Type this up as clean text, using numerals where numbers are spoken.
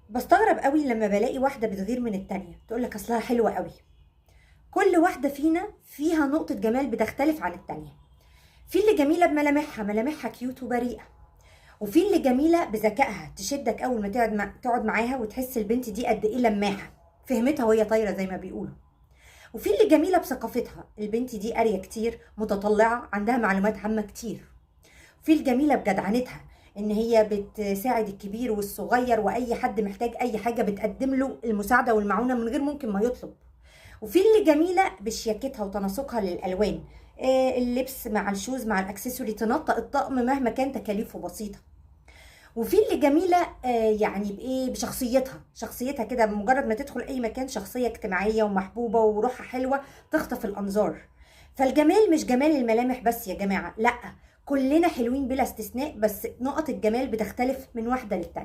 بستغرب قوي لما بلاقي واحدة بتغير من التانية تقولك أصلها حلوة قوي. كل واحدة فينا فيها نقطة جمال بتختلف عن التانية. في اللي جميلة بملامحها، ملامحها كيوت وبريئة، وفي اللي جميلة بذكائها تشدك أول ما تقعد معاها وتحس البنت دي قد إيه لماحة، فهمتها وهي طايرة زي ما بيقولوا. وفي اللي جميلة بثقافتها، البنت دي قارية كتير، متطلعة، عندها معلومات عامة كتير. في الجميلة بجدعنتها، ان هي بتساعد الكبير والصغير واي حد محتاج اي حاجة بتقدم له المساعدة والمعونة من غير ممكن ما يطلب. وفي اللي جميلة بشياكتها وتناسقها للالوان، اللبس مع الشوز مع الاكسسوري تنطق الطقم مهما كان تكاليفه بسيطة. وفي اللي جميلة يعني بايه، بشخصيتها، شخصيتها كده بمجرد ما تدخل اي مكان شخصية اجتماعية ومحبوبة وروحها حلوة تخطف الانظار. فالجمال مش جمال الملامح بس يا جماعة، لا، كلنا حلوين بلا استثناء، بس نقط الجمال بتختلف من واحدة للتانية.